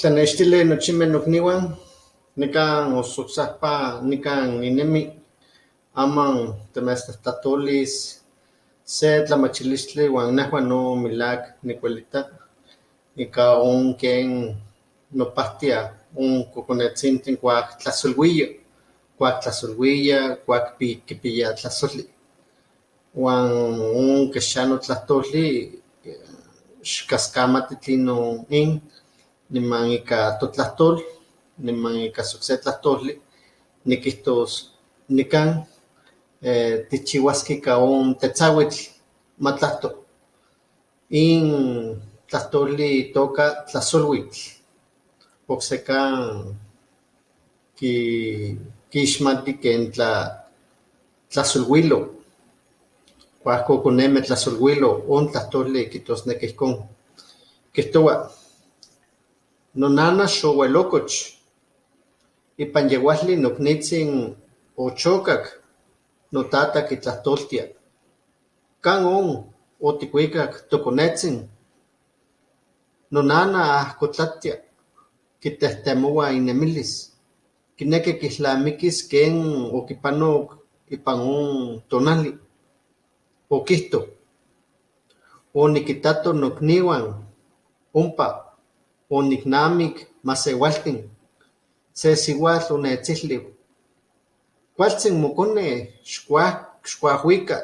Tlanextili nochimeh nokniuan, nikan osuksahpa nikan ninemi aman temechtlahtlatolis se tlamachilistli uan nejuan no milak nikuelita ika ken nopahtia kokonetzintli kuak tlasoluiya, kuak kipiya tlasoli. Uan kexa notlahtoli xkaskamati tlinon niman ika totlahtol, niman ika okse tlahtoli nikihtos nikan tikchiuaskeh ika tetzauitl matlahto. Tlahtoli itoka tlasoluitl. Oksekan kixmati ken tlasoluilo. Kuak kokonemeh tlasoluilo tlahtoli kijtosneki ijkon. Kijtoua nonana xouelokoch, ipan yeuali noknitzin ochokak, notata kitlahtoltia. ¿Kan otikuikak tokonetzin? Nonana ahkotlatia, kitehtemoua inemilis, kineki kilnamikis ken okipanok ipan tonali. Okihto, onikitato nokniuan ompa, oniknamik maseualtin, se siuatl onechilui: kualtzin mokone, xkuajuika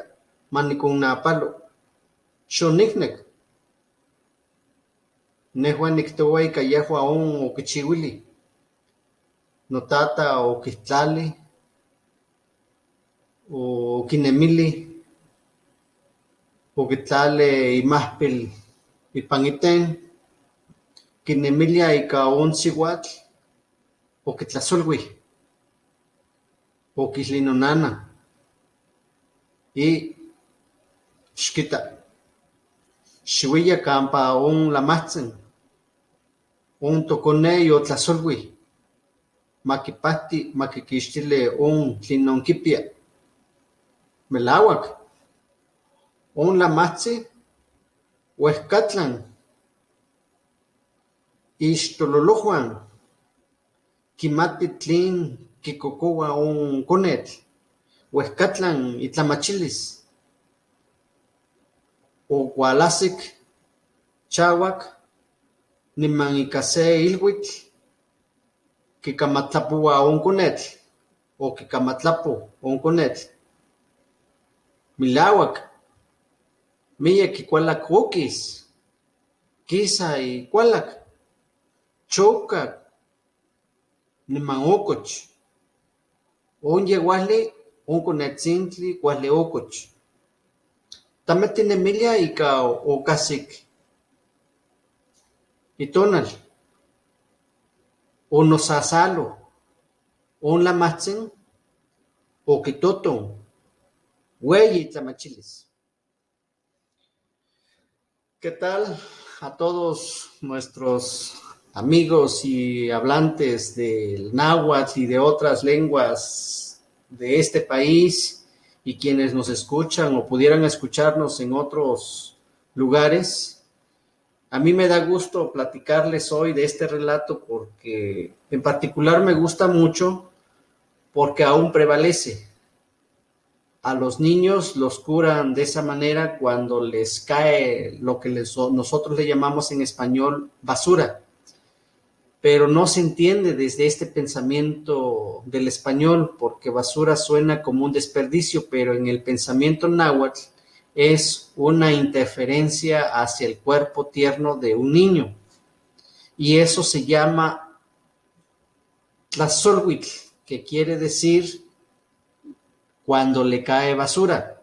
manikonnapalo, xoniknek. Nejua niktoua ika yejua okichiuili. Notata okihtlali, okinemili, okitlali imahpil ipan iten, kinemilia ika siuatl okitlasolui. Okilui nonana: xkita, xiuiya kampa lamahtzin, tokone yotlasolui, makipahti makikixtili tlinon kipia. Melauak, lamahtzin uejkatlan ixtololojuan kimati tlen kikokoua konetl, uejkatlan itlamachilis. Okualasik chauak niman ika se ilhuitl kikamatlapoua konetl, okikamatlapo konetl. Milauak, miyek ikualak okis, kisa ikualak, chokak, niman okoch. Yeuali konetzintli kuali okoch. Tameh tinemilia ika okasik itonal, onosasalo, lamahtzin okitoton, ueyi tlamachilis. ¿Qué tal a todos nuestros amigos y hablantes del náhuatl y de otras lenguas de este país y quienes nos escuchan o pudieran escucharnos en otros lugares? A mí me da gusto platicarles hoy de este relato porque en particular me gusta mucho porque aún prevalece. A los niños los curan de esa manera cuando les cae lo que nosotros le llamamos en español basura, pero no se entiende desde este pensamiento del español porque basura suena como un desperdicio, pero en el pensamiento náhuatl es una interferencia hacia el cuerpo tierno de un niño y eso se llama tlasolhuitl, que quiere decir cuando le cae basura.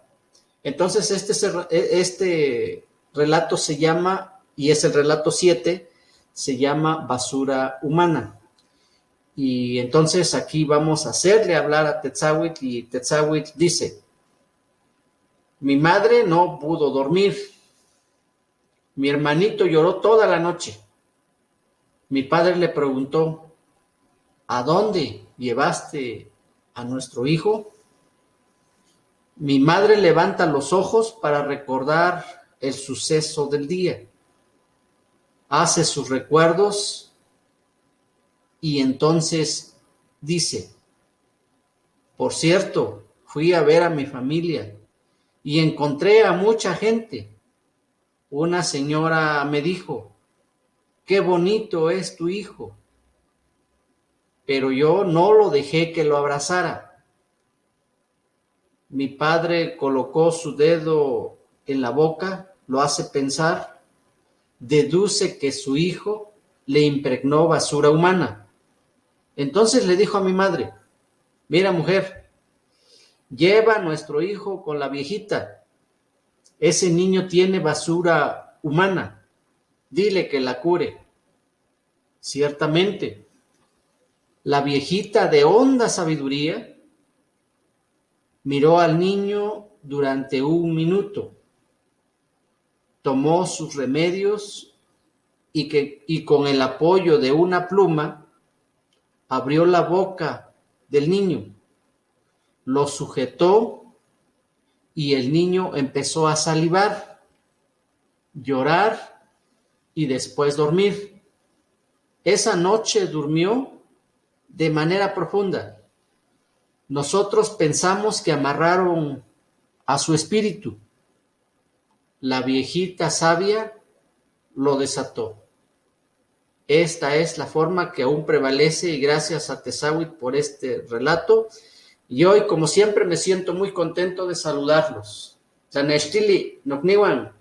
Entonces este relato se llama, y es el relato 7, se llama basura humana. Y entonces aquí vamos a hacerle hablar a Tetzahuitl y Tetzahuitl dice: mi madre no pudo dormir. Mi hermanito lloró toda la noche. Mi padre le preguntó: ¿a dónde llevaste a nuestro hijo? Mi madre levanta los ojos para recordar el suceso del día. Hace sus recuerdos Y entonces dice, por cierto, fui a ver a mi familia y encontré a mucha gente. Una señora me dijo, qué bonito es tu hijo, pero yo no lo dejé que lo abrazara. Mi padre colocó su dedo en la boca, lo hace pensar, deduce que su hijo le impregnó basura humana. Entonces le dijo a mi madre, mira mujer, lleva a nuestro hijo con la viejita. Ese niño tiene basura humana. Dile que la cure. Ciertamente, la viejita de honda sabiduría miró al niño durante 1 minuto, tomó sus remedios y con el apoyo de una pluma abrió la boca del niño, lo sujetó y el niño empezó a salivar, llorar y después dormir. Esa noche durmió de manera profunda. Nosotros pensamos que amarraron a su espíritu. La viejita sabia lo desató. Esta es la forma que aún prevalece y gracias a Tezahhuitl por este relato. Y hoy, como siempre, me siento muy contento de saludarlos. Tlanechtili, Nocniwan,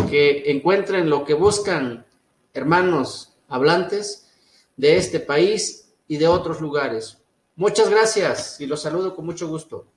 que encuentren lo que buscan, hermanos hablantes de este país y de otros lugares. Muchas gracias y los saludo con mucho gusto.